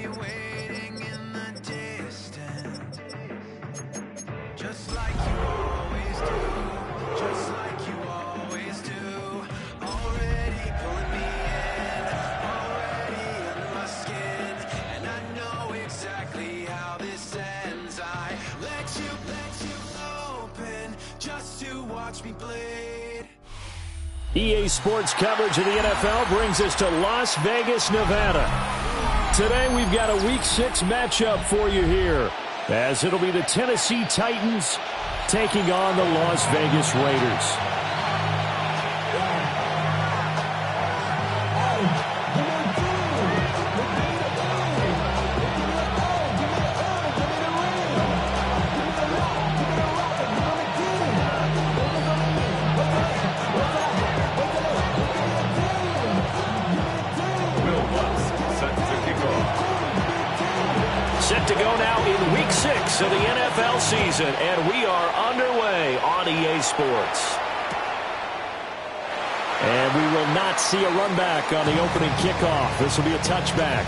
you waiting in the distance, just like you always do, just like you always do. Already pulling me in, already under my skin, and I know exactly how this ends. I let you open just to watch me bleed. EA Sports coverage of the NFL brings us to Las Vegas, Nevada. Today we've got a Week 6 matchup for you here, as it'll be the Tennessee Titans taking on the Las Vegas Raiders. Set to go now in Week 6 of the NFL season, and we are underway on EA Sports. And we will not see a run back on the opening kickoff. This will be a touchback.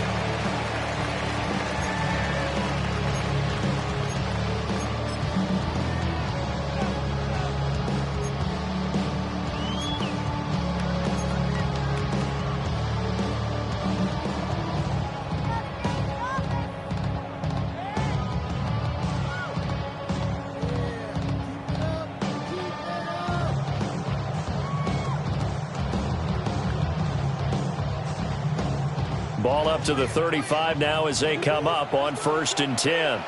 Ball up to the 35 now as they come up on 1st and 10. Now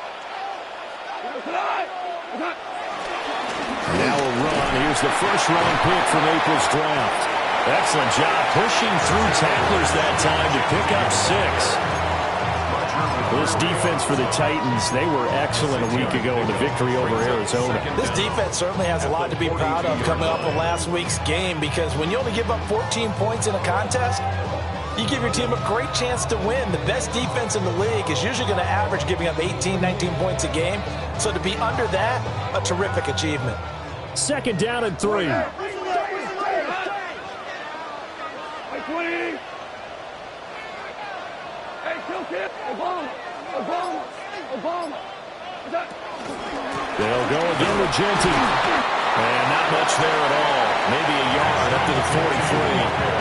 a run. Here's the first-round pick from April's draft. Excellent job pushing through tacklers that time to pick up 6. This defense for the Titans, they were excellent a week ago in the victory over Arizona. This defense certainly has a lot to be proud of coming off of last week's game, because when you only give up 14 points in a contest, you give your team a great chance to win. The best defense in the league is usually going to average giving up 18, 19 points a game. So to be under that, a terrific achievement. 2nd down and 3. They'll go again with Genty. And not much there at all. Maybe a yard up to the 43.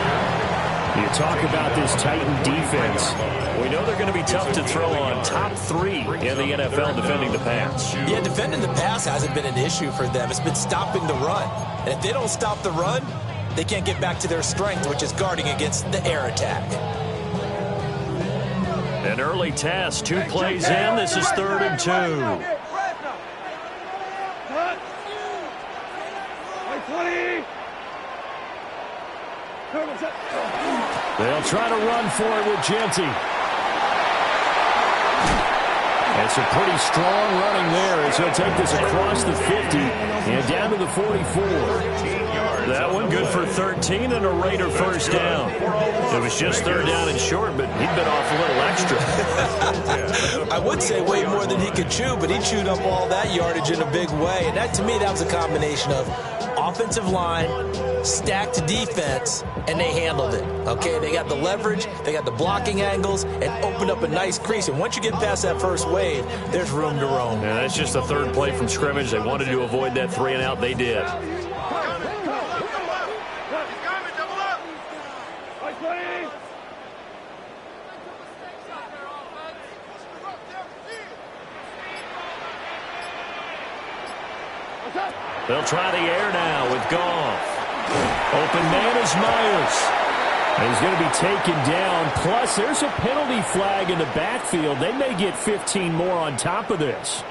You talk about this Titan defense. We know they're going to be tough to throw on. Top 3 in the NFL defending the pass. Yeah, defending the pass hasn't been an issue for them. It's been stopping the run. And if they don't stop the run, they can't get back to their strength, which is guarding against the air attack. An early test. 2 plays in. This is 3rd and 2. They'll try to run for it with Genty. And some pretty strong running there as he'll take this across the 50 and down to the 44. That one good for 13 and a Raider first down. It was just 3rd down and short, but he'd been off a little extra. I would say way more than he could chew, but he chewed up all that yardage in a big way. And that, to me, that was a combination of offensive line, stacked defense, and they handled it. Okay, they got the leverage, they got the blocking angles, and opened up a nice crease. And once you get past that first wave, there's room to roam. And that's just the 3rd play from scrimmage. They wanted to avoid that 3 and out. They did. They'll try the air now with Goff. Open man is Myers. And he's going to be taken down. Plus, there's a penalty flag in the backfield. They may get 15 more on top of this.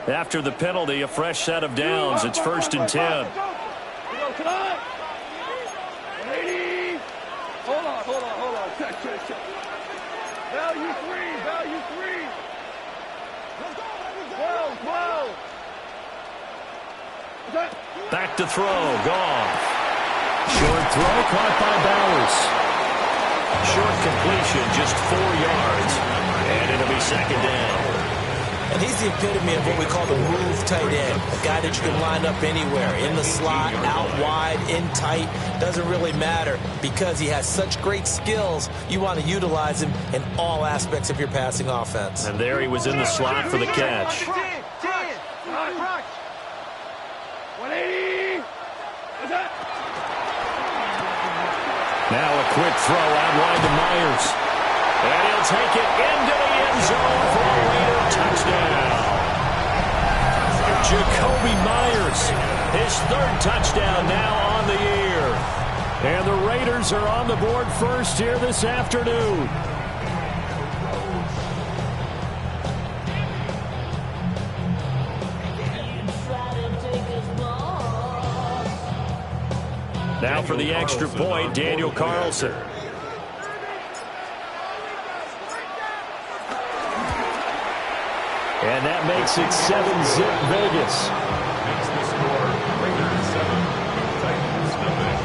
After the penalty, a fresh set of downs. It's 1st and 10. Hold on. Check. Value 3. Back to throw. Goff. Short throw caught by Bowers. Short completion, just 4 yards. And it'll be 2nd down. And he's the epitome of what we call the move tight end, a guy that you can line up anywhere, in the slot, out wide, in tight, doesn't really matter because he has such great skills. You want to utilize him in all aspects of your passing offense. And there he was in the slot for the catch. 180. What's that? Now a quick throw out wide to Myers. And he'll take it into the end zone for a Raider touchdown. Jacoby Myers, his third touchdown now on the year. And the Raiders are on the board first here this afternoon. Now for the extra point, Daniel Carlson. And that makes it 7-zip Vegas. Makes the score Raiders 7, Titans nothing.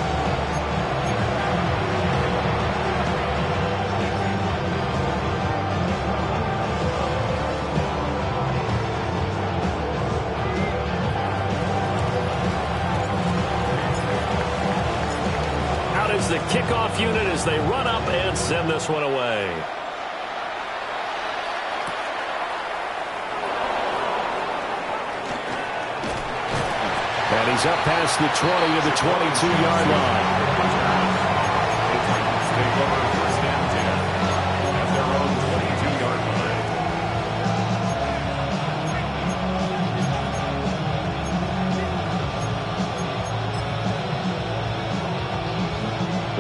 Out is the kickoff unit as they run up and send this one away. And he's up past the 20 to the 22-yard line. The Titans take over first and 10 at their own 22-yard line.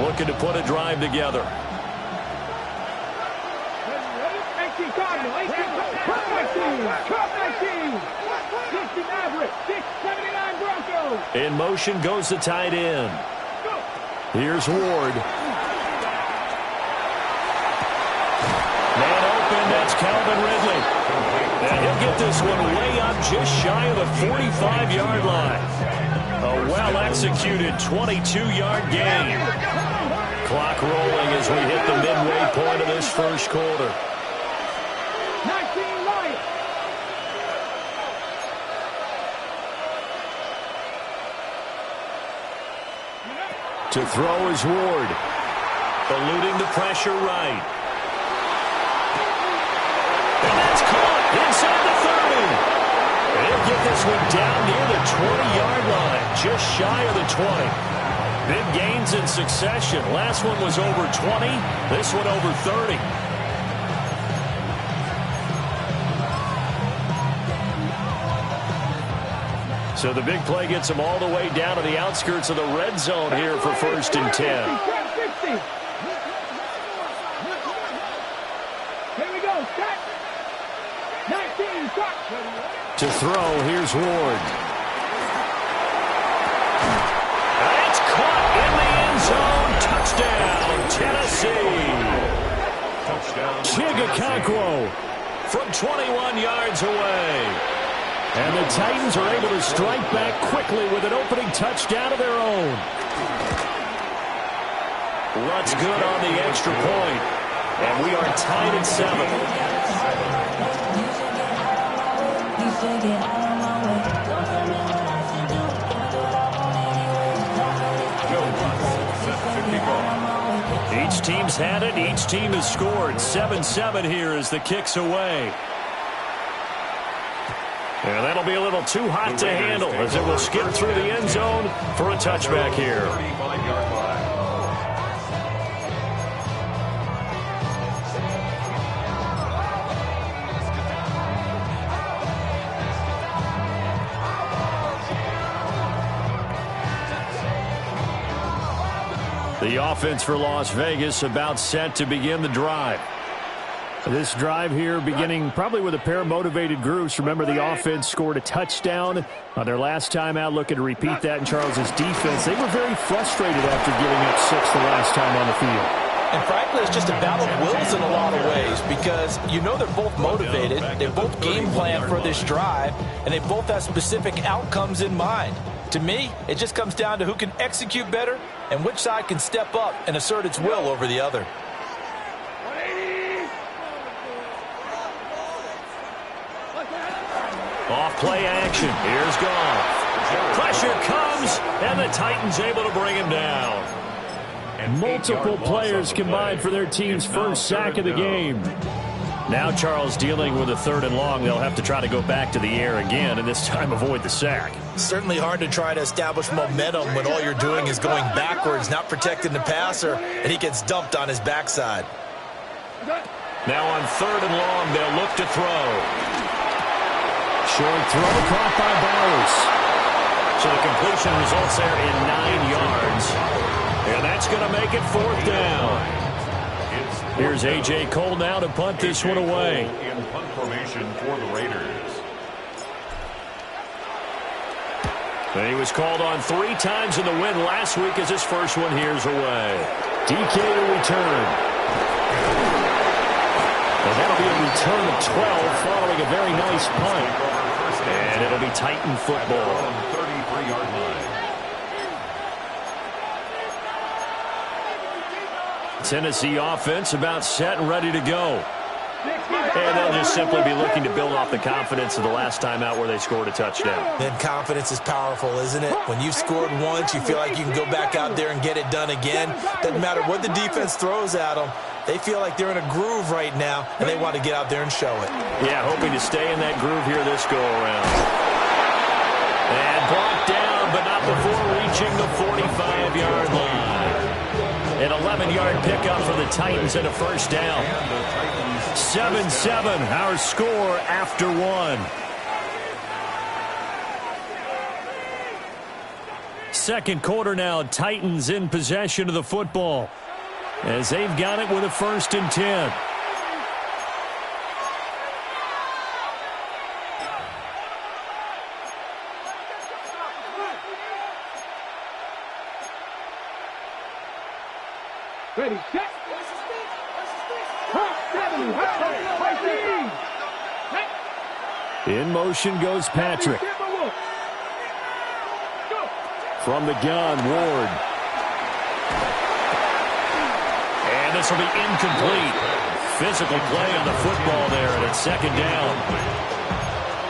Looking to put a drive together. 18 Cardinal, 18 19, 60 Maverick, 679 Broncos. In motion goes the tight end. Here's Ward. Man open, that's Calvin Ridley. And he'll get this one way up just shy of the 45-yard line. A well-executed 22-yard gain. Clock rolling as we hit the midway point of this first quarter. 19 Lions. To throw is Ward. Eluding the pressure right. And that's caught inside the 30. And he'll get this one down near the 20-yard line, just shy of the 20. Big gains in succession. Last one was over 20. This one over 30. So the big play gets him all the way down to the outskirts of the red zone here for first and 10. Here we go, set. 19, cut. To throw, here's Ward. It's caught in the end zone. Touchdown, Tennessee. Chigakakwo from 21 yards away. And the Titans are able to strike back quickly with an opening touchdown of their own. What's good on the extra point? And we are tied at 7. Each team's had it. Each team has scored. 7-7 here as the kick's away. And that'll be a little too hot to handle as it will skip through the end zone for a touchback here. 35-yard line. The offense for Las Vegas about set to begin the drive. This drive here beginning probably with a pair of motivated groups. Remember, the offense scored a touchdown on their last time out, looking to repeat that in Charles's defense. They were very frustrated after giving up 6 the last time on the field. And frankly, it's just a battle of wills in a lot of ways because you know they're both motivated, they both game plan for this drive, and they both have specific outcomes in mind. To me, it just comes down to who can execute better and which side can step up and assert its will over the other. 180. off play action. Here's Goff. Pressure comes, and the Titans able to bring him down. Multiple players combined for their team's first sack of the game. Now Charles dealing with a 3rd and long. They'll have to try to go back to the air again, and this time avoid the sack. Certainly hard to try to establish momentum when all you're doing is going backwards, not protecting the passer, and he gets dumped on his backside. Now on 3rd and long, they'll look to throw. Short throw caught by Bowers. So the completion results there in 9 yards. And that's going to make it 4th down. Here's A.J. Cole now to punt this one away. In punt formation for the Raiders. And he was called on 3 times in the win last week as his first one here's away. DK to return. And that'll be a return of 12 following a very nice punt. And it'll be Titan football. On the 33-yard line. Tennessee offense about set and ready to go. And they'll just simply be looking to build off the confidence of the last time out where they scored a touchdown. Then confidence is powerful, isn't it? When you've scored once, you feel like you can go back out there and get it done again. Doesn't matter what the defense throws at them. They feel like they're in a groove right now, and they want to get out there and show it. Yeah, hoping to stay in that groove here this go-around. And brought down, but not before reaching the 45-yard line. An 11-yard pickup for the Titans and a first down. 7-7, our score after 1. Second quarter now, Titans in possession of the football as they've got it with a 1st and 10. Ready, set. In motion goes Patrick. From the gun, Ward. And this will be incomplete. Physical play on the football there, and it's 2nd down.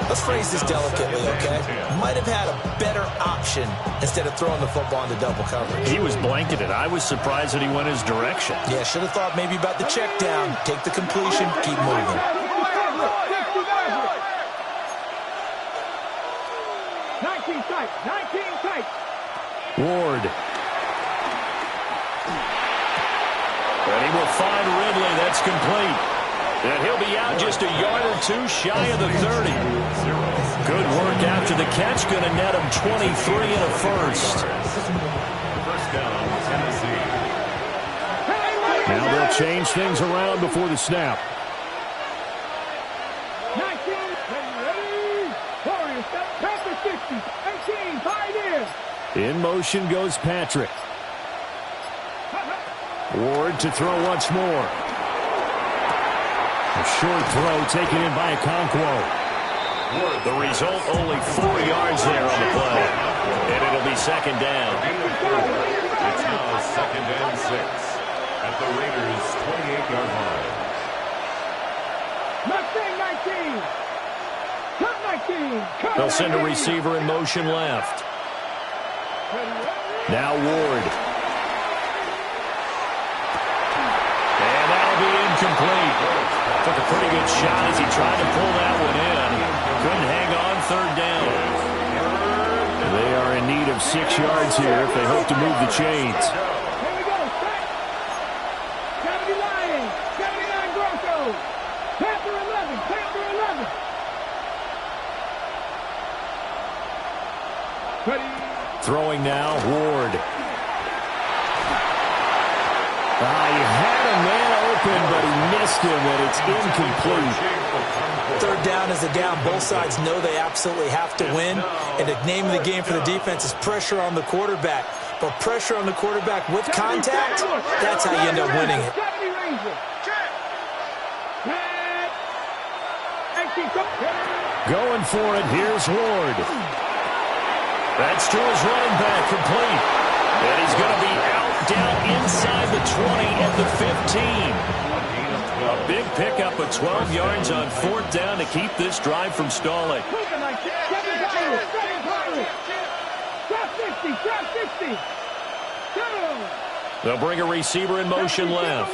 Let's phrase this delicately, okay? Might have had a better option instead of throwing the football into double coverage. He was blanketed. I was surprised that he went his direction. Yeah, should have thought maybe about the check down, take the completion, keep moving. 19 tight, 19 tight. Ward. And he will find Ridley. That's complete. And he'll be out just a yard or 2 shy of the 30. Good work after the catch. Going to net him 23 and a first. First down, Tennessee. Now they'll change things around before the snap. 19, ready, Warriors, Patrick 60, 18, Pioneers. In motion goes Patrick. Ward to throw once more. A short throw taken in by Okonkwo. The result, only 4 yards there on the play. And it'll be 2nd down. It's now 2nd and 6 at the Raiders' 28-yard line. Mustang 19. Cut 19. They'll send a receiver in motion left. Now Ward. And that'll be incomplete. Took a pretty good shot as he tried to pull that one in. Couldn't hang on 3rd down. They are in need of 6 yards here if they hope to move the chains. Here we go. 70 Lions, 79 Broncos. Panther 11, Panther 11. Ready. Throwing now, Ward. He had a man open, but he missed him, and it's incomplete. 3rd down is a down. Both sides know they absolutely have to win. And the name of the game for the defense is pressure on the quarterback. But pressure on the quarterback with contact, that's how you end up winning it. Going for it, here's Ward. That's to his running back, complete. And he's going to be out, down inside the 20 at the 15. A big pickup of 12 yards on 4th down to keep this drive from stalling. They'll bring a receiver in motion left.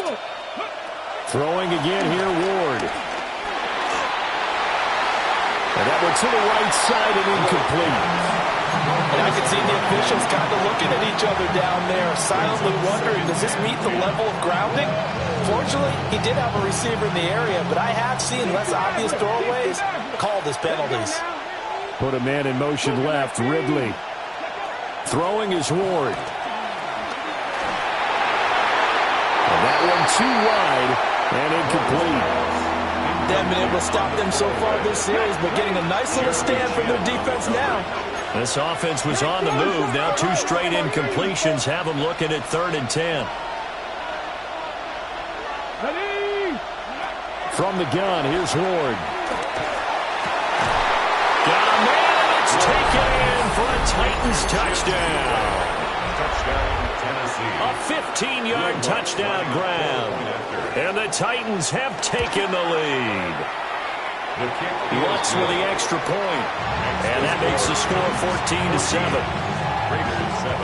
Throwing again here, Ward. And that one to the right side and incomplete. And I can see the officials kind of looking at each other down there, silently wondering, does this meet the level of grounding? Fortunately, he did have a receiver in the area, but I have seen less obvious throwaways called as penalties. Put a man in motion left, Ridley. Throwing is Ward. And that one too wide and incomplete. They haven't been able to stop them so far this series, but getting a nice little stand from their defense now. This offense was on the move. Now 2 straight incompletions have them looking at 3rd and 10. From the gun, here's Ward. Got a man, it's taken in for a Titans touchdown. A 15-yard touchdown grab. And the Titans have taken the lead. Lutz with the extra point. And that makes the score 14-7. Raiders 7.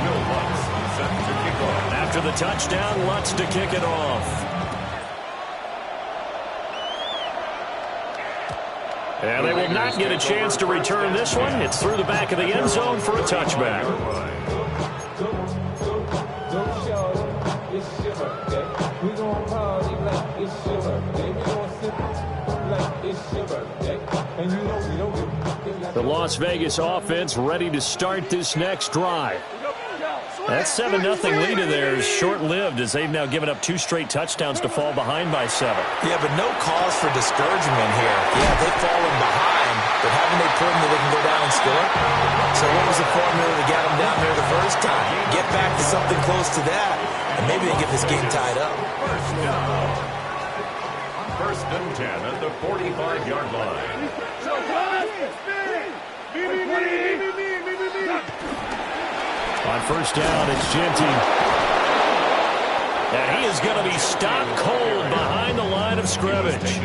Will Lutz set to kick off. After the touchdown, Lutz to kick it off. And they will not get a chance to return this one. It's through the back of the end zone for a touchback. The Las Vegas offense ready to start this next drive. That 7-0 lead of theirs short-lived as they've now given up 2 straight touchdowns to fall behind by 7. Yeah, but no cause for discouragement here. Yeah, they've fallen behind, but haven't they proven that they can go down and score? So what was the formula to get them down there the first time? Get back to something close to that, and maybe they get this game tied up. First and 10 at the 45-yard line. On first down, it's Genty. And he is going to be stopped cold behind the line of scrimmage.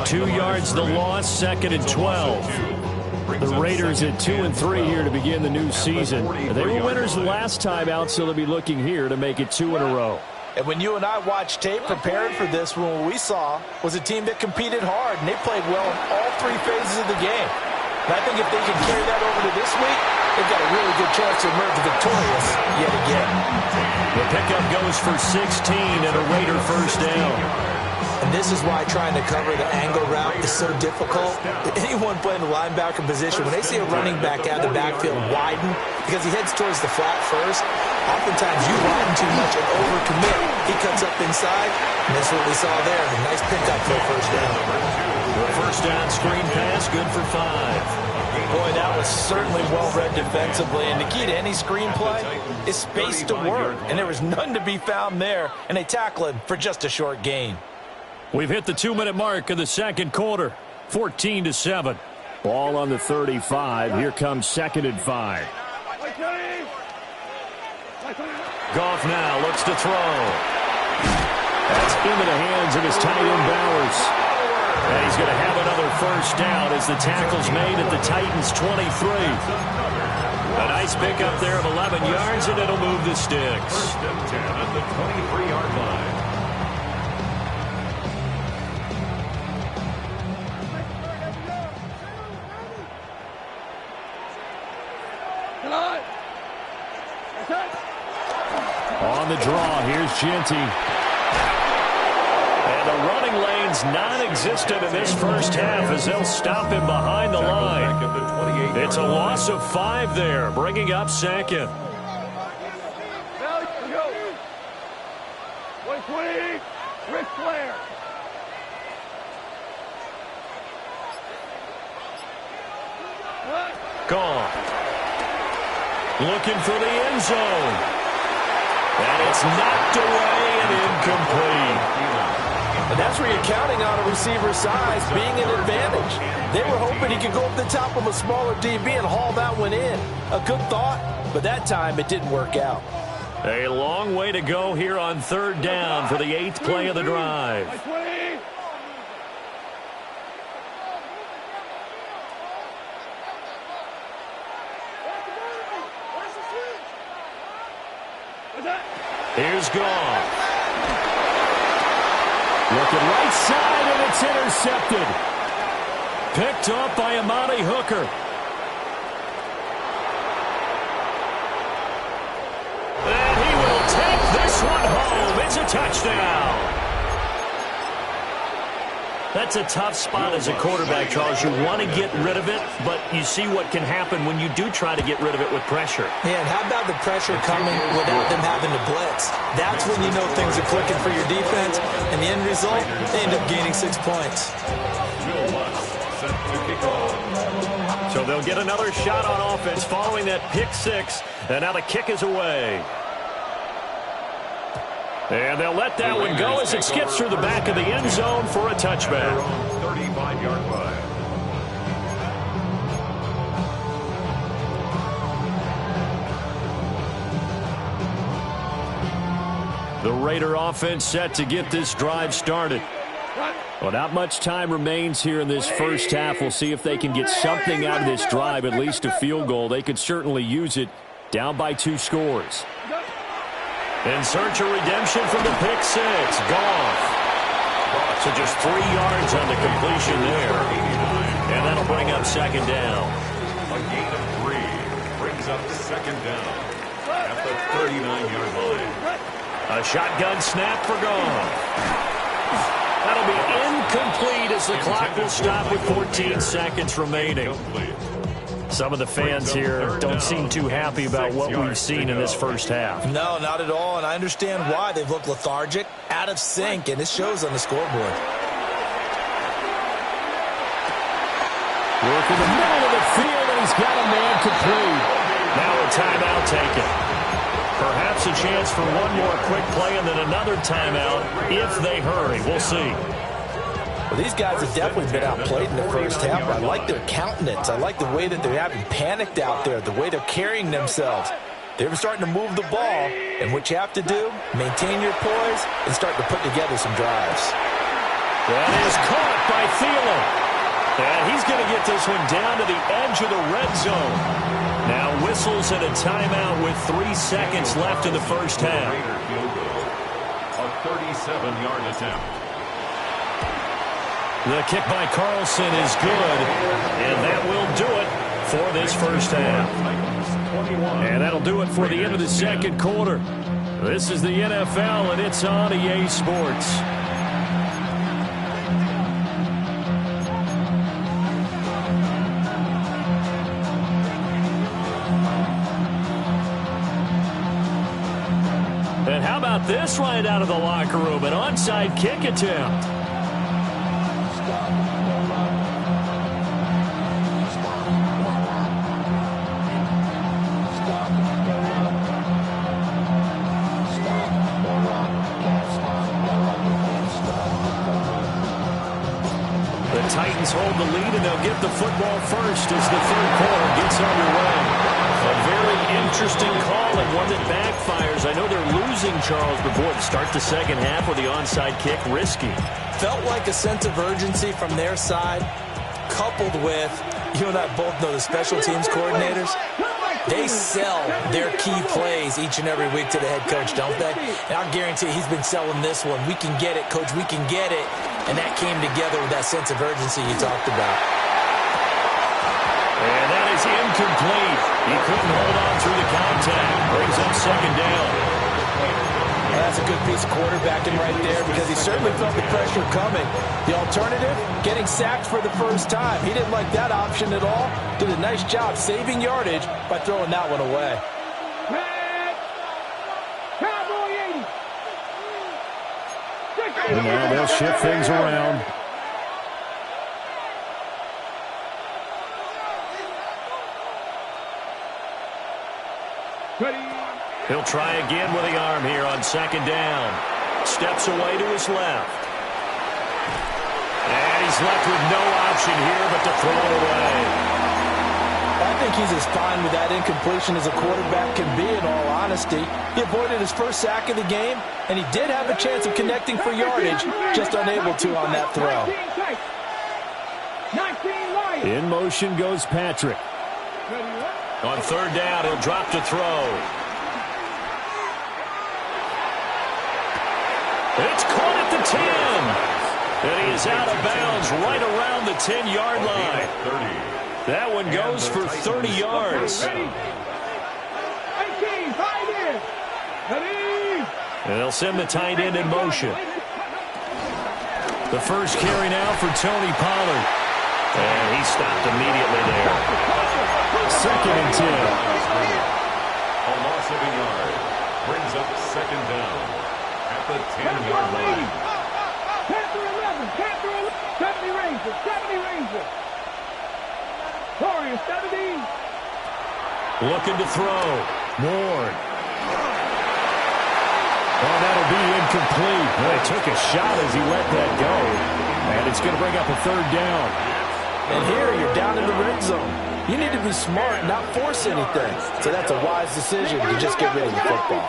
2 yards the loss, 2nd and 12. The Raiders at 2-3 here to begin the new season. They were winners the last time out, so they'll be looking here to make it 2 in a row. And when you and I watched tape preparing for this one, what we saw was a team that competed hard, and they played well in all 3 phases of the game. And I think if they can carry that over to this week, they've got a really good chance to emerge victorious yet again. The pickup goes for 16 and a Raider first down. And this is why trying to cover the angle route is so difficult. Anyone playing the linebacker position, when they see a running back out of the backfield widen, because he heads towards the flat first, oftentimes you widen too much and overcommit. He cuts up inside, and that's what we saw there. A nice pickup for a first down. First down screen pass, good for 5. Boy, that was certainly well-read defensively, and the key to any screen play is space to work, and there was none to be found there, and they tackle him for just a short gain. We've hit the 2-minute mark of the second quarter, 14-7. Ball on the 35. Here comes 2nd and 5. Goff now looks to throw. That's into the hands of his tight end Bowers. And he's going to have another first down as the tackle's made at the Titans' 23. A nice pickup there of 11 yards, and it'll move the sticks. First and 10 at the 23-yard line. On the draw, here's Genty. And the running lane's non-existent in this first half as they'll stop him behind the line. It's a loss of 5 there, bringing up 2nd. 120, Ric Flair. Gone. Looking for the end zone. And it's knocked away and incomplete. And that's where you're counting on a receiver's size being an advantage. They were hoping he could go up the top of a smaller DB and haul that one in. A good thought, but that time it didn't work out. A long way to go here on 3rd down for the 8th play of the drive. Here's Goff. Looking right side, and it's intercepted. Picked up by Amani Hooker. And he will take this one home. It's a touchdown. That's a tough spot as a quarterback, Charles. You want to get rid of it, but you see what can happen when you do try to get rid of it with pressure. Yeah, and how about the pressure coming without them having to blitz? That's when you know things are clicking for your defense, and the end result, they end up gaining 6 points. So they'll get another shot on offense following that pick six, and now the kick is away. And they'll let that one go as it skips through the back of the end zone for a touchback. 35-yard line. The Raider offense set to get this drive started. Well, not much time remains here in this first half. We'll see if they can get something out of this drive, at least a field goal. They could certainly use it, down by 2 scores. In search of redemption from the pick six. Goff. So just 3 yards on the completion there. And that'll bring up second down. A gain of 3 brings up second down at the 39-yard line. A shotgun snap for Goff. That'll be incomplete as the clock will stop with 14 seconds remaining. Some of the fans here don't seem too happy about what we've seen in this first half. No, not at all, and I understand why. They've looked lethargic, out of sync, and it shows on the scoreboard. Work in the middle of the field, and he's got a man complete. Now a timeout taken. Perhaps a chance for one more quick play and then another timeout if they hurry. We'll see. Well, these guys have definitely been outplayed in the first half. I like their countenance. I like the way that they're having panicked out there, the way they're carrying themselves. They're starting to move the ball, and what you have to do, maintain your poise and start to put together some drives. That is caught by Thielen. And he's going to get this one down to the edge of the red zone. Now whistles and a timeout with 3 seconds left in the first half. A 37-yard attempt. The kick by Carlson is good, and that will do it for this first half. And that'll do it for the end of the second quarter. This is the NFL, and it's on EA Sports. And how about this right out of the locker room, an onside kick attempt. Titans hold the lead, and they'll get the football first as the third quarter gets underway. A very interesting call and one that backfires. I know they're losing, Charles, but boy, to start the second half with the onside kick, risky. Felt like a sense of urgency from their side, coupled with, you and I both know the special teams coordinators, they sell their key plays each and every week to the head coach, don't they? And I guarantee he's been selling this one. We can get it, coach, we can get it. And that came together with that sense of urgency you talked about. And that is incomplete. He couldn't hold on through the contact. Brings up second down. And that's a good piece of quarterbacking right there because he certainly felt the pressure coming. The alternative, getting sacked for the first time. He didn't like that option at all. Did a nice job saving yardage by throwing that one away. Now they'll shift things around. He'll try again with the arm here on second down. Steps away to his left. And he's left with no option here but to throw it away. I think he's as fine with that incompletion as a quarterback can be, in all honesty. He avoided his first sack of the game, and he did have a chance of connecting for yardage, just unable to on that throw. In motion goes Patrick. On third down, he'll drop to throw. It's caught at the 10. And he is out of bounds right around the 10-yard line. That one goes for 30 yards. And they'll send the tight end in motion. The first carry now for Tony Pollard. And he stopped immediately there. 2nd and 10. A loss of a yard brings up 2nd down at the 10-yard line. Panther 11, Panther 11, 70 Rangers, 70 Rangers. Torrance, 70. Looking to throw. Ward. Oh, that'll be incomplete. Well, he took a shot as he let that go. And it's going to bring up a 3rd down. And here you're down in the red zone. You need to be smart, not force anything. So that's a wise decision to just get rid of the football.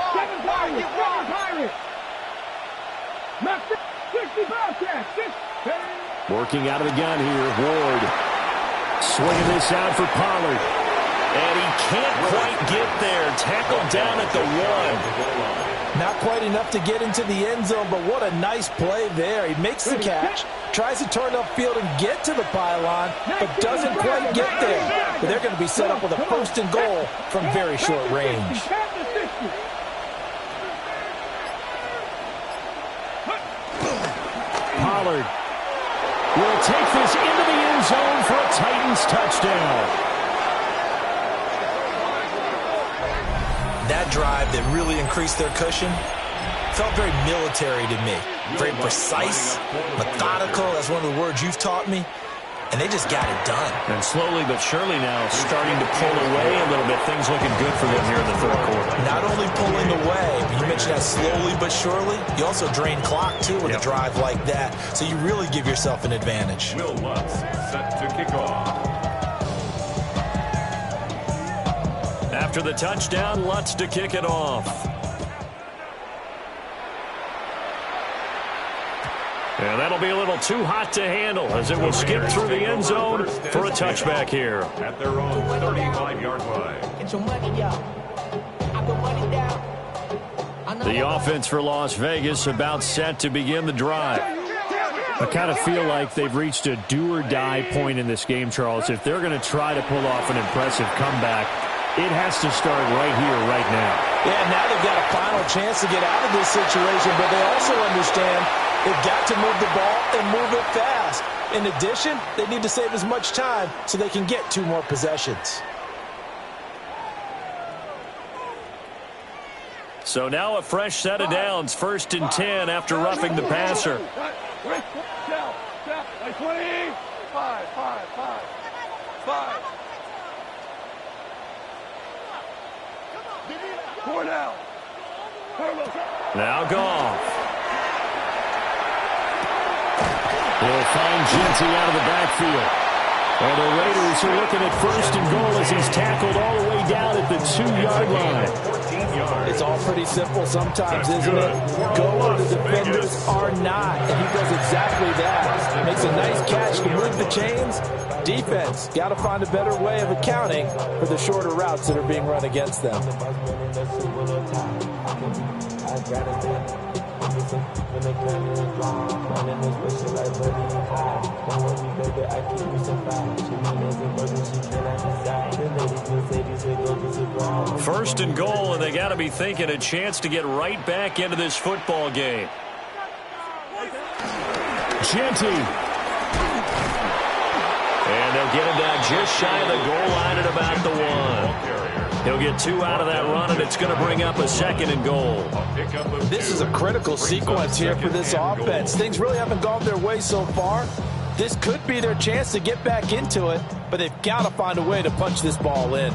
Working out of the gun here, Ward. Swinging this out for Pollard. And he can't quite get there. Tackled down at the 1. Not quite enough to get into the end zone, but what a nice play there. He makes the catch, tries to turn upfield and get to the pylon, but doesn't quite get there. But they're going to be set up with a 1st and goal from very short range. Pollard will take this into the end zone for a Titans touchdown. That drive that really increased their cushion felt very military to me. Very precise, methodical. That's one of the words you've taught me. And they just got it done. And slowly but surely now starting to pull away a little bit. Things looking good for them here in the 3rd quarter. Not only pulling away, but you mentioned that slowly but surely. You also drain clock, too, with a drive like that. So you really give yourself an advantage. Will Lutz set to kick off. After the touchdown, Lutz to kick it off. And that'll be a little too hot to handle as it will skip through the end zone for a touchback here. At their own 35-yard line. Get your money down. I put money down. The offense for Las Vegas about set to begin the drive. I kind of feel like they've reached a do-or-die point in this game, Charles. If they're going to try to pull off an impressive comeback, it has to start right here, right now. Yeah, now they've got a final chance to get out of this situation, but they also understand they've got to move the ball and move it fast. In addition, they need to save as much time so they can get 2 more possessions. So now a fresh set of downs, 1st and 10 after roughing the passer. 4 now. Now Goff. He'll find Genty out of the backfield. And the Raiders are looking at 1st and goal as he's tackled all the way down at the 2-yard line. It's all pretty simple sometimes, isn't it? Go where the defenders are not, and he does exactly that. Makes a nice catch to move the chains. Defense got to find a better way of accounting for the shorter routes that are being run against them. First and goal, and they got to be thinking a chance to get right back into this football game. Genty. And they'll get him down just shy of the goal line at about the 1. He'll get 2 out of that run, and it's going to bring up a 2nd and goal. This is a critical sequence here for this offense. Things really haven't gone their way so far. This could be their chance to get back into it, but they've got to find a way to punch this ball in.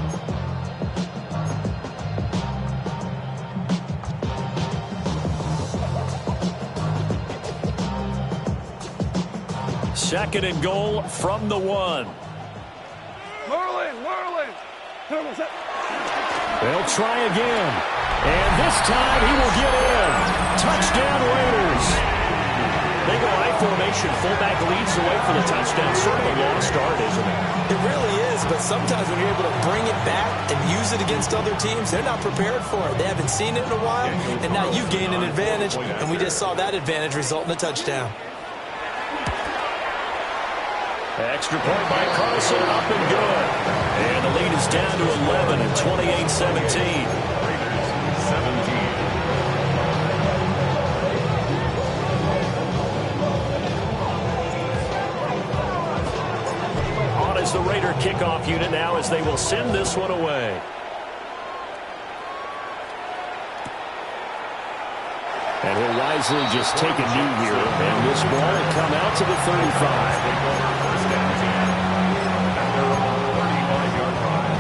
Second and goal from the 1. Merlin. They'll try again. And this time he will get in. Touchdown Raiders. They Single I formation, fullback leads the way for the touchdown. Sort of a lost start, isn't it? It really is, but sometimes when you're able to bring it back and use it against other teams, they're not prepared for it. They haven't seen it in a while, and now you gain an advantage, and we just saw that advantage result in a touchdown. Extra point by Carlson, up and good. And the lead is down to 11 at 28-17. Raiders 17. On is the Raider kickoff unit now as they will send this one away. And he'll wisely just take a knee here. And this ball will come out to the 35. First down team at their own 35-yard line.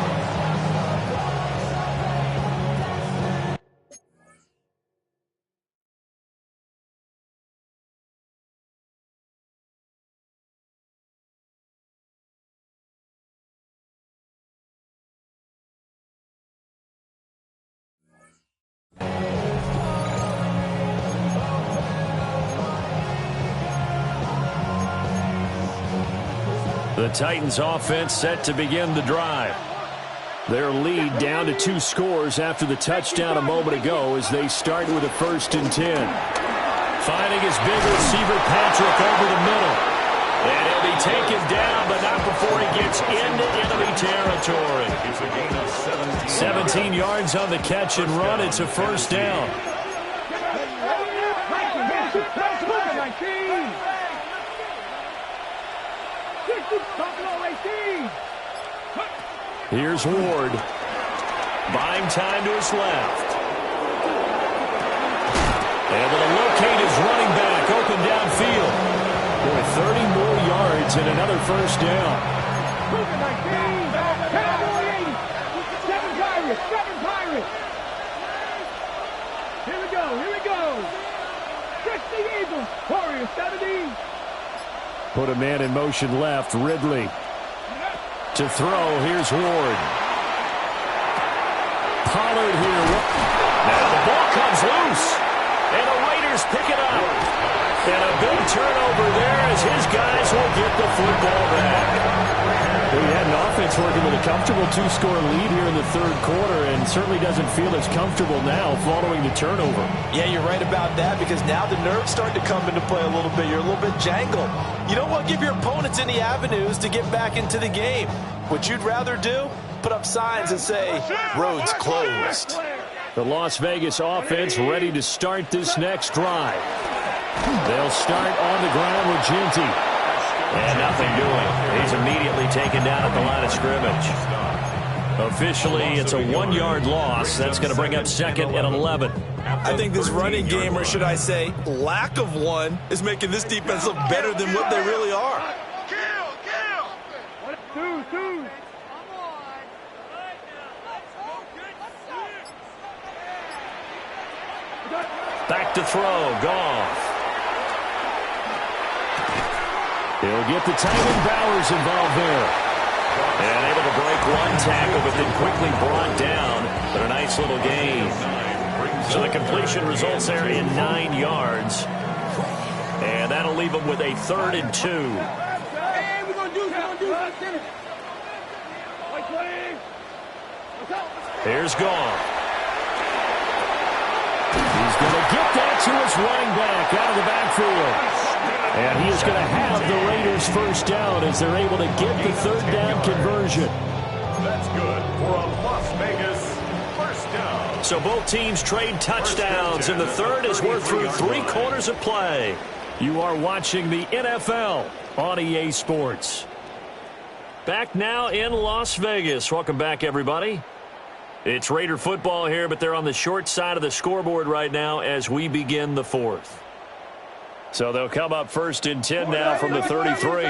The Titans offense set to begin the drive. Their lead down to 2 scores after the touchdown a moment ago as they start with a 1st and 10. Finding his big receiver Patrick over the middle. And he'll be taken down, but not before he gets into enemy territory. It's a gain of 17. 17 yards on the catch and run. It's a 1st down. Here's Ward. Buying time to his left. Able to locate his running back open downfield. Boy, 30 more yards and another 1st down. 7 Pirates. Here we go. 60 Eagles. Warriors 70. Put a man in motion left. Ridley. To throw, here's Ward. Pollard here. Now the ball comes loose. And the Raiders pick it up. And a big turnover there as his guys will get the football back. Well, he had an offense working with a comfortable 2-score lead here in the 3rd quarter and certainly doesn't feel as comfortable now following the turnover. Yeah, you're right about that because now the nerves start to come into play a little bit. You're a little bit jangled. You don't want to give your opponents any avenues to get back into the game. What you'd rather do, put up signs and say, roads closed. The Las Vegas offense ready to start this next drive. They'll start on the ground with Ginty. And nothing doing. He's immediately taken down at the line of scrimmage. Officially, it's a 1-yard loss. That's going to bring up 2nd and 11. I think this running game, or should I say lack of one, is making this defense look better than what they really are. Two. Back to throw. Goff. He'll get the tight end Bowers involved there. And able to break one tackle, but then quickly brought down. But a nice little gain. So the completion results there in 9 yards. And that'll leave them with a 3rd and 2. Hey, we're going to do this. Here's Goff. He's going to get that to his running back out of the backfield. And he is going to have the Raiders 1st down as they're able to get the 3rd down conversion. That's good for a Las Vegas 1st down. So both teams trade touchdowns, and the 3rd as we're through 3 quarters of play. You are watching the NFL on EA Sports. Back now in Las Vegas. Welcome back, everybody. It's Raider football here, but they're on the short side of the scoreboard right now as we begin the 4th. So they'll come up 1st and 10 now from the 33.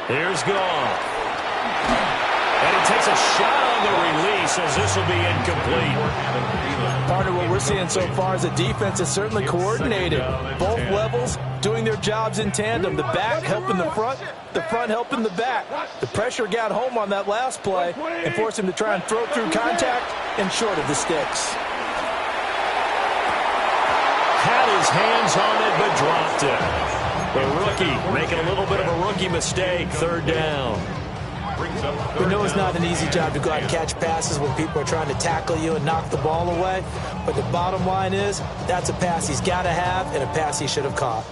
Here's Goff. And he takes a shot on the release as this will be incomplete. Partner, what we're seeing so far is the defense is certainly coordinated. Both levels doing their jobs in tandem. The back helping the front helping the back. The pressure got home on that last play and forced him to try and throw through contact and short of the sticks. Had his hands on it but dropped it. The rookie making a little bit of a rookie mistake. Third down. We know it's not an easy job to go out and catch passes when people are trying to tackle you and knock the ball away. But the bottom line is, that's a pass he's got to have and a pass he should have caught.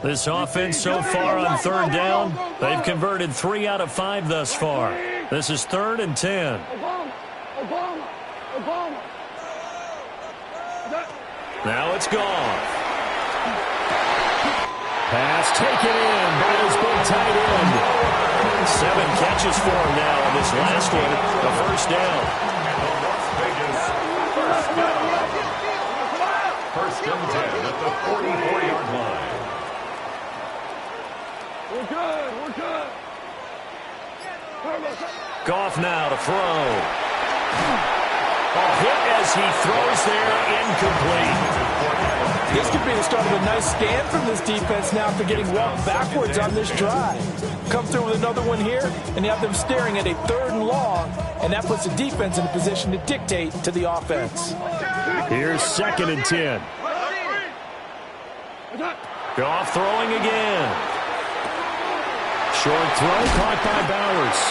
This offense so far on third down, they've converted 3 out of 5 thus far. This is 3rd and 10. Now it's gone. Pass taken in by his big tight end. 7 catches for him now on this last one. The first down. First and 10 at the 44-yard line. We're good. Goff now to throw. A hit as he throws there, incomplete. This could be the start of a nice scan from this defense now after getting walked backwards on this drive. Come through with another one here, and you have them staring at a 3rd and long, and that puts the defense in a position to dictate to the offense. Here's 2nd and 10. Goff throwing again. Short throw caught by Bowers.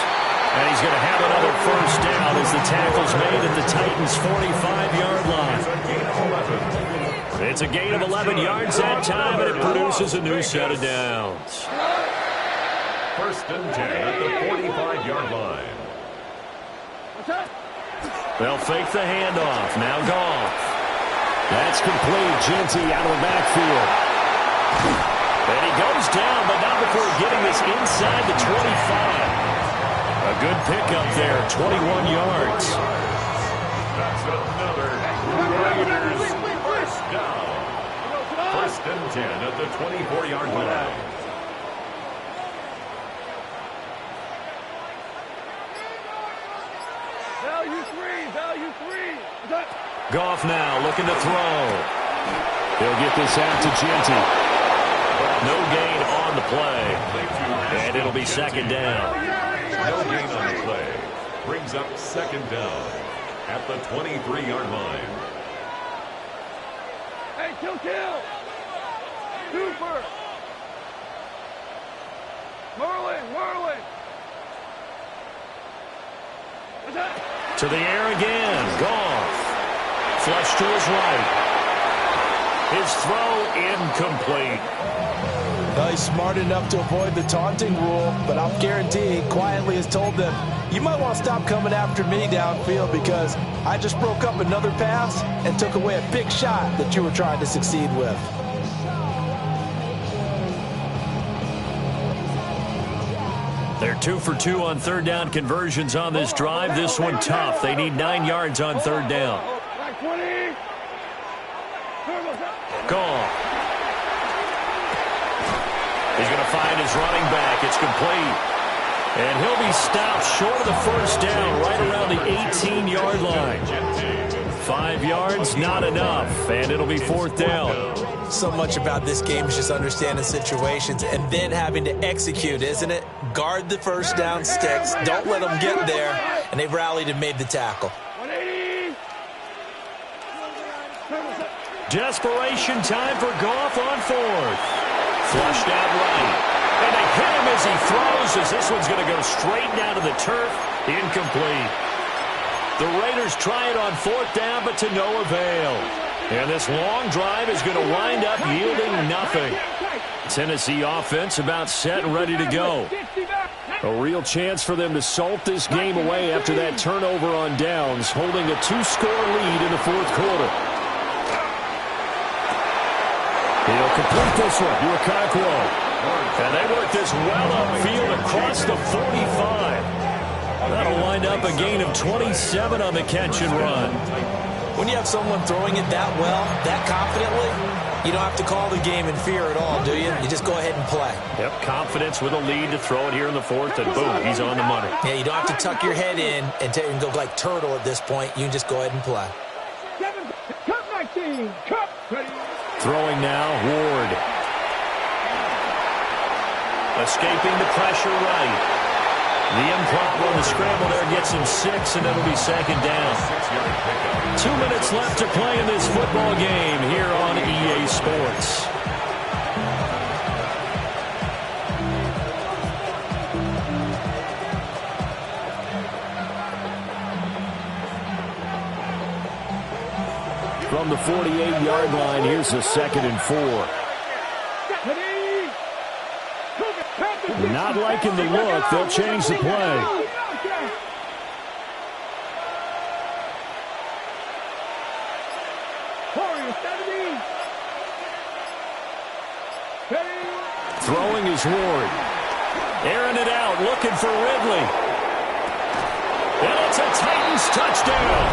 And he's going to have another first down as the tackle's made at the Titans' 45-yard line. It's a gain of 11 yards that time, and it produces a new set of downs. First and 10 at the 45-yard line. They'll fake the handoff. Now Goff. That's complete. Genty out of the backfield. And he goes down, but not before getting this inside the 25. A good pickup there, 21 yards. That's another Raiders first down. First and 10 at the 24-yard line. Value three. Goff now looking to throw. He'll get this out to Genty. No gain on the play. And it'll be 2nd down. No gain on the play. Brings up 2nd down at the 23-yard line. Hey, kill. Cooper. Merlin. To the air again. Goff. Flush to his right. His throw incomplete. Well, he's smart enough to avoid the taunting rule, but I'll guarantee he quietly has told them, you might want to stop coming after me downfield because I just broke up another pass and took away a big shot that you were trying to succeed with. They're 2 for 2 on 3rd down conversions on this drive. This one tough. They need 9 yards on 3rd down. Goff. He's going to find his running back. It's complete. And he'll be stopped short of the first down right around the 18-yard line. 5 yards, not enough. And it'll be 4th down. So much about this game is just understanding situations and then having to execute, isn't it? Guard the first down sticks. Don't let them get there. And they've rallied and made the tackle. Desperation time for Goff on 4th. Flushed out right. And they hit him as he throws, as this one's going to go straight down to the turf. Incomplete. The Raiders try it on 4th down, but to no avail. And this long drive is going to wind up yielding nothing. Tennessee offense about set and ready to go. A real chance for them to salt this game away after that turnover on downs, holding a 2-score lead in the 4th quarter. He'll complete this one to Okonkwo. And they work this well upfield across the 45. That'll wind up a gain of 27 on the catch and run. When you have someone throwing it that well, that confidently, You don't have to call the game in fear at all, do you? You just go ahead and play. Yep, confidence with a lead to throw it here in the fourth, and boom, he's on the money. Yeah, you don't have to tuck your head in and go like turtle at this point. You can just go ahead and play. Cut 19. Cut. Throwing now, Ward. Escaping the pressure right. The improv on the scramble there gets him 6, and it'll be second down. 2 minutes left to play in this football game here on EA Sports. From the 48-yard line, here's a 2nd and 4. Not liking the look. They'll change the play. Throwing is Ward. Airing it out, looking for Ridley. And it's a Titans touchdown.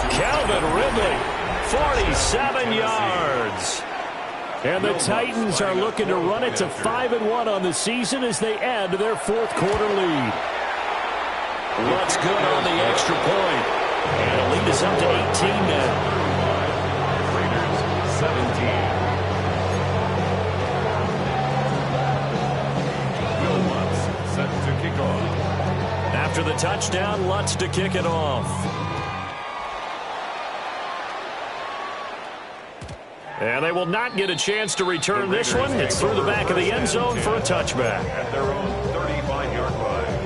Calvin Ridley, 47 yards. And the Titans are looking to run it to 5-1 on the season as they add to their fourth-quarter lead. What's good on the extra point? And the lead is up to 18 now. Raiders 17. Will Lutz set to kick off. After the touchdown, Lutz to kick it off. And they will not get a chance to return this one. It's through the back of the end zone for a touchback. At their own 35-yard line.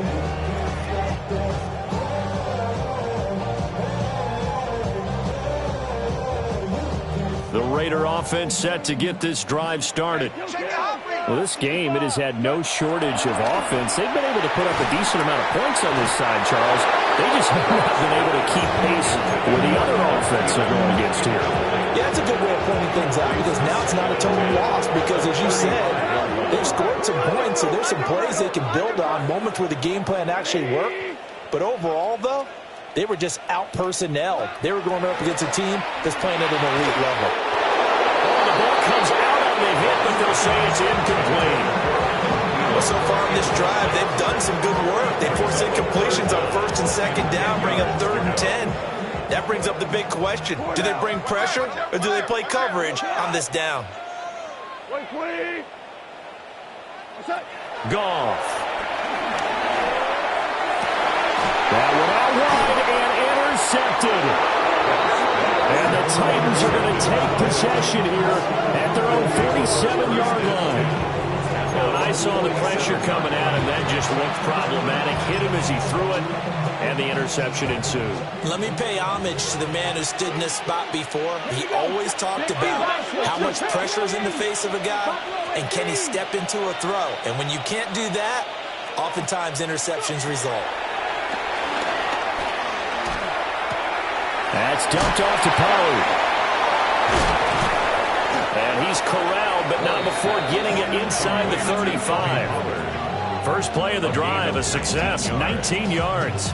The Raider offense set to get this drive started. Well, this game, it has had no shortage of offense. They've been able to put up a decent amount of points on this side, Charles. They just have not been able to keep pace with the other offense they're going against here. Yeah, that's a good way of pointing things out because now it's not a total loss because, as you said, they've scored some points, so there's some plays they can build on, moments where the game plan actually worked. But overall, though, they were just out-personnelled. They were going up against a team that's playing at an elite level. Oh, the ball comes out on the hit, but they'll say it's incomplete. Well, so far in this drive, they've done some good work. They force incompletions on 1st and 2nd down, bring up 3rd and 10. That brings up the big question. Do they bring pressure or do they play coverage on this down? Goff. That one out wide and intercepted. And the Titans are going to take possession here at their own 47-yard line. When I saw the pressure coming at him, that just looked problematic. Hit him as he threw it, and the interception ensued. Let me pay homage to the man who stood in this spot before. He always talked about how much pressure is in the face of a guy, and can he step into a throw. And when you can't do that, oftentimes interceptions result. That's dumped off to Pollard. And he's corralled, but not before getting it inside the 35. First play of the drive, a success, 19 yards.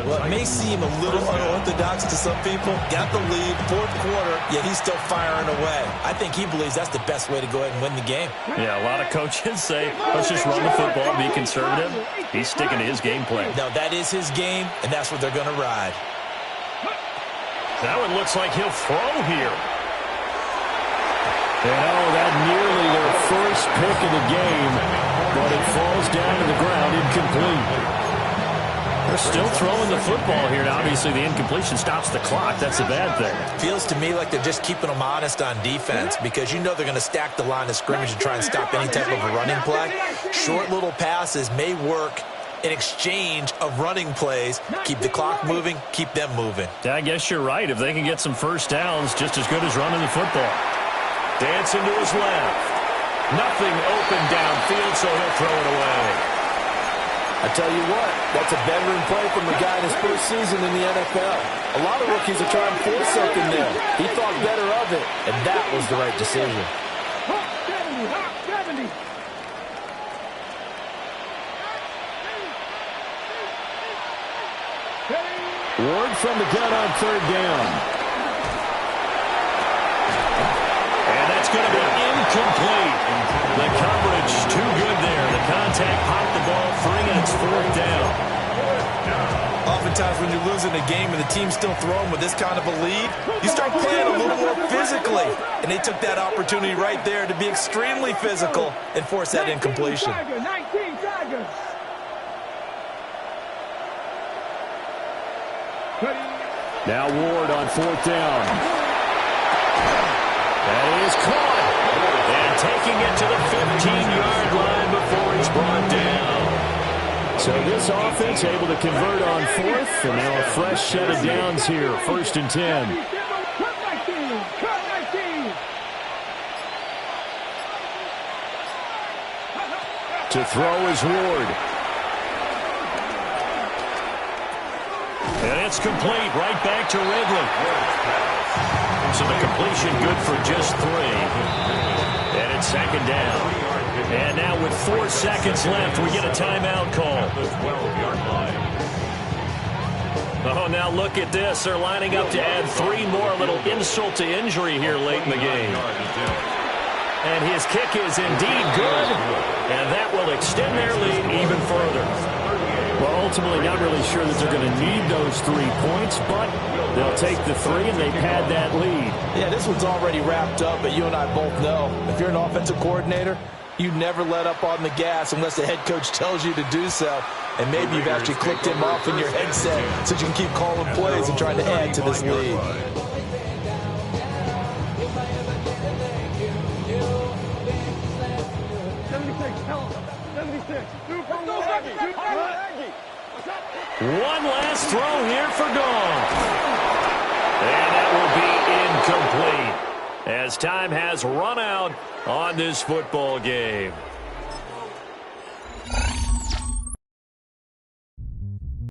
Well, it may seem a little unorthodox to some people. Got the lead, 4th quarter, yet he's still firing away. I think he believes that's the best way to go ahead and win the game. Yeah, a lot of coaches say, let's just run the football, be conservative. He's sticking to his game plan. No, that is his game, and that's what they're going to ride. Now it looks like he'll throw here. And that nearly their first pick of the game, but it falls down to the ground incomplete. They're still throwing the football here. Now, obviously, the incompletion stops the clock. That's a bad thing. Feels to me like they're just keeping them honest on defense because you know they're going to stack the line of scrimmage and try and stop any type of a running play. Short little passes may work in exchange of running plays. Keep the clock moving, keep them moving. Yeah, I guess you're right. If they can get some first downs, just as good as running the football. Dancing to his left. Nothing open downfield, so he'll throw it away. I tell you what, that's a veteran play from a guy in his first season in the NFL. A lot of rookies are trying to force something there. He thought better of it, and that was the right decision. Hot 70. Ward from the gun on 3rd down. Tech popped the ball free, and it's 4th down. Oftentimes when you're losing a game and the team's still throwing with this kind of a lead, you start playing a little more physically. And they took that opportunity right there to be extremely physical and force that incompletion. 19 Tigers. Now Ward on 4th down. That is caught. And taking it to the 15-yard line before it's brought down. So this offense able to convert on 4th, and now a fresh set of downs here, 1st and 10. To throw is Ward. And it's complete right back to Ridley. So the completion good for just 3. And it's 2nd down. And now with 4 seconds left, we get a timeout call. Oh, now look at this. They're lining up to add 3 more, a little insult to injury here late in the game. And his kick is indeed good, and that will extend their lead even further. Well, ultimately not really sure that they're going to need those 3 points, but they'll take the 3 and they pad that lead. Yeah, this one's already wrapped up, but you and I both know if you're an offensive coordinator, you never let up on the gas unless the head coach tells you to do so. And maybe you've actually clicked him off in your headset so you can keep calling plays and trying to add to this lead. One last throw here for Goff. And that will be incomplete as time has run out on this football game.